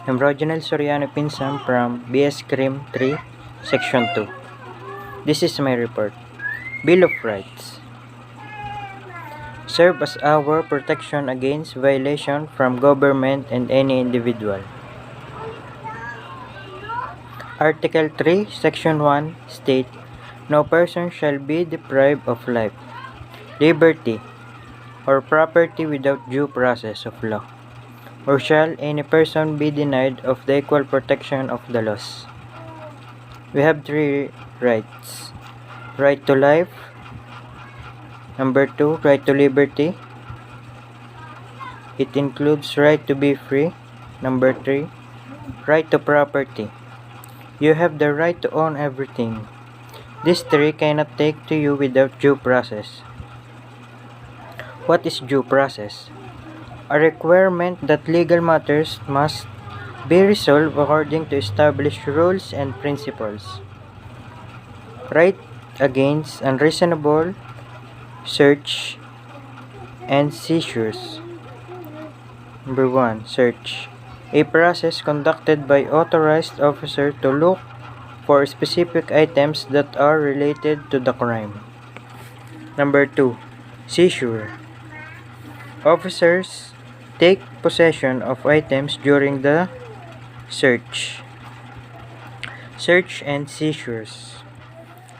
I'm Roginel Soriano Pinsam from BS Crim 3, Section 2. This is my report. Bill of Rights serve as our protection against violation from government and any individual. Article 3, Section 1 state, no person shall be deprived of life, liberty, or property without due process of law, or shall any person be denied of the equal protection of the laws. We have three rights. Right to life. Number 2, right to liberty. It includes right to be free. Number 3, right to property. You have the right to own everything. These three cannot take to you without due process. What is due process? A requirement that legal matters must be resolved according to established rules and principles. Right against unreasonable search and seizures. Number 1, search. A process conducted by authorized officer to look for specific items that are related to the crime. Number 2, seizure. Officers take possession of items during the search. Search and seizures.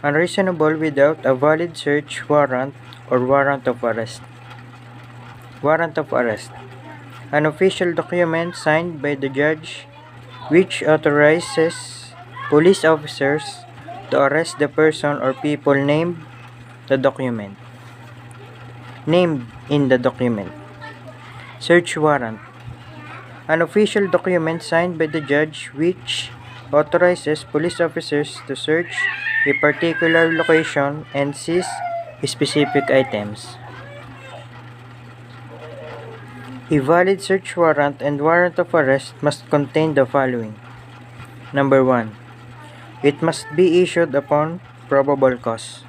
Unreasonable without a valid search warrant or warrant of arrest. Warrant of arrest. An official document signed by the judge which authorizes police officers to arrest the person or people named in the document. Search warrant. An official document signed by the judge which authorizes police officers to search a particular location and seize specific items. A valid search warrant and warrant of arrest must contain the following. Number 1, it must be issued upon probable cause.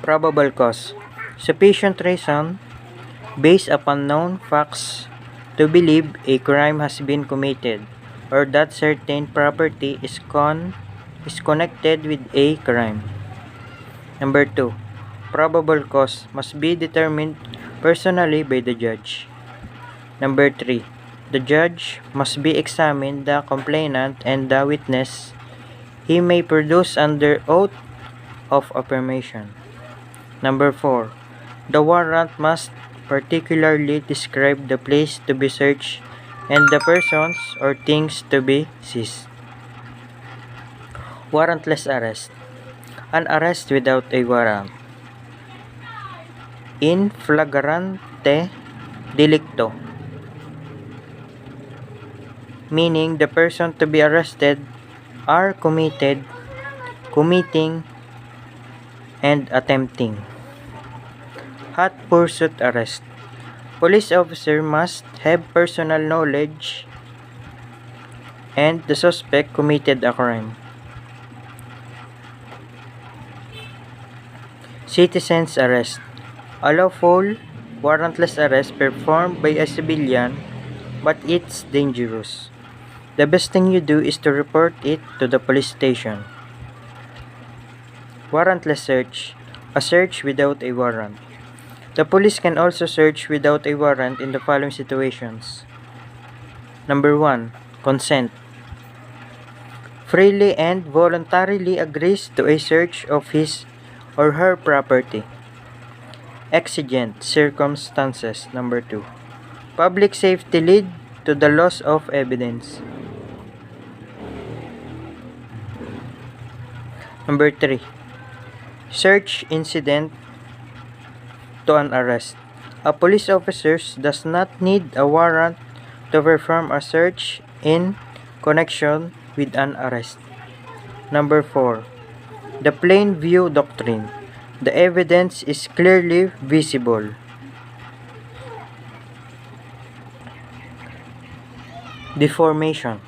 Probable cause. Sufficient reason based upon known facts to believe a crime has been committed or that certain property is connected with a crime. Number 2, probable cause must be determined personally by the judge. Number 3, the judge must be examined the complainant and the witness he may produce under oath of affirmation. Number 4, the warrant must particularly describe the place to be searched and the persons or things to be seized. Warrantless arrest. An arrest without a warrant. In flagrante delicto, meaning the person to be arrested are committing, and attempting. Hot pursuit arrest. Police officer must have personal knowledge and the suspect committed a crime. Citizen's arrest. A lawful, warrantless arrest performed by a civilian, but it's dangerous. The best thing you do is to report it to the police station. Warrantless search. A search without a warrant. The police can also search without a warrant in the following situations. Number 1, consent. Freely and voluntarily agrees to a search of his or her property. Exigent circumstances. Number 2, public safety lead to the loss of evidence. Number 3, search incident to an arrest. A police officer does not need a warrant to perform a search in connection with an arrest. Number 4, the plain view doctrine. The evidence is clearly visible. Deformation.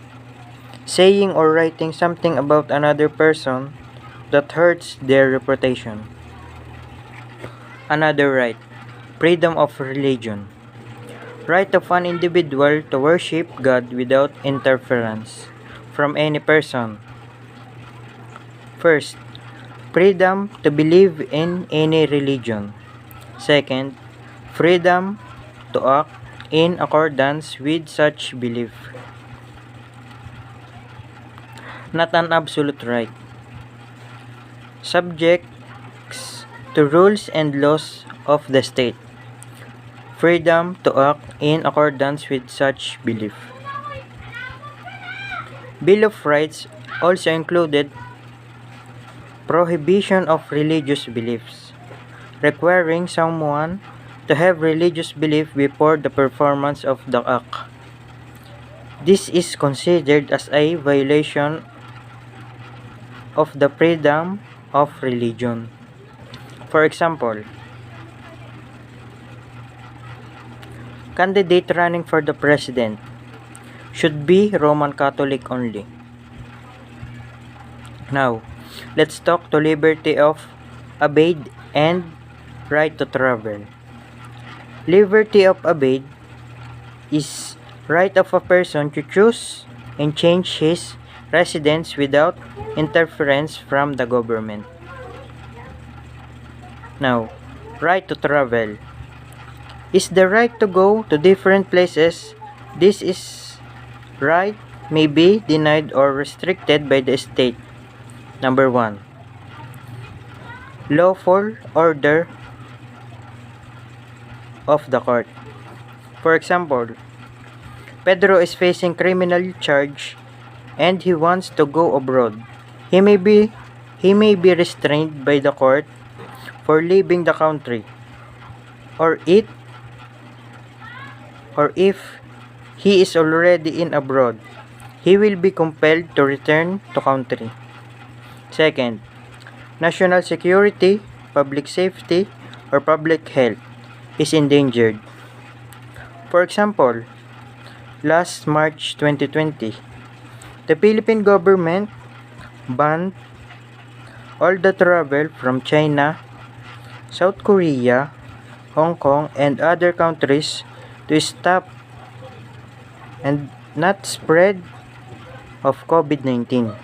Saying or writing something about another person that hurts their reputation. Another right. Freedom of religion. Right of an individual to worship God without interference from any person. First, freedom to believe in any religion. Second, freedom to act in accordance with such belief. Not an absolute right. Subjects to rules and laws of the state. Freedom to act in accordance with such belief. Bill of Rights also included prohibition of religious beliefs, requiring someone to have religious belief before the performance of the act. This is considered as a violation of the freedom of religion. For example, candidate running for the president should be Roman Catholic only. Now, let's talk to liberty of abode and right to travel. Liberty of abode is right of a person to choose and change his residence without interference from the government. Now, right to travel is the right to go to different places. This is right may be denied or restricted by the state. Number 1. Lawful order of the court. For example, Pedro is facing criminal charge and he wants to go abroad. He may be restrained by the court for leaving the country, or if he is already in abroad, he will be compelled to return to country. Second, national security, public safety, or public health is endangered. For example, last March 2020, the Philippine government banned all the travel from China, South Korea, Hong Kong, and other countries to stop and not spread of COVID-19.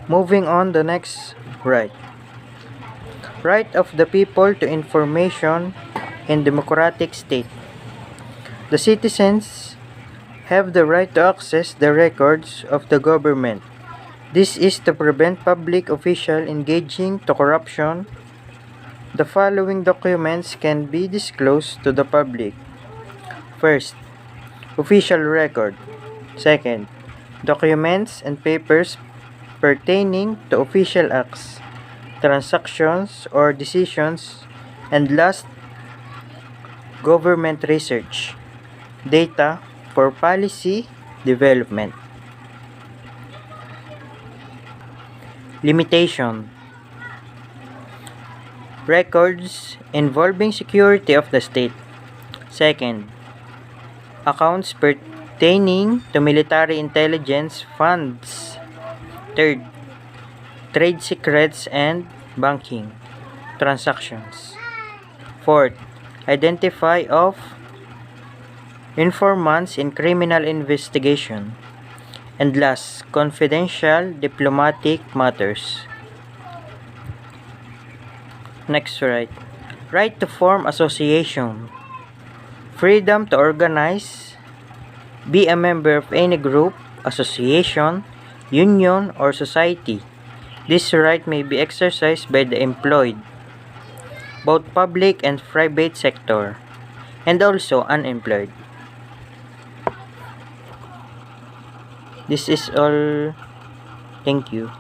Moving on the next right. Right of the people to information in democratic state. The citizens have the right to access the records of the government. This is to prevent public officials engaging to corruption. The following documents can be disclosed to the public. First, official record. Second, documents and papers pertaining to official acts, transactions, or decisions. And last, government research, data for policy development. Limitation. Records involving security of the state. Second, accounts pertaining to military intelligence funds. Third, trade secrets and banking transactions. Fourth, identify of informants in criminal investigation. And last, confidential diplomatic matters. Next right. Right to form association. Freedom to organize, be a member of any group, association, union, or society. This right may be exercised by the employed, both public and private sector, and also unemployed. This is all. Thank you.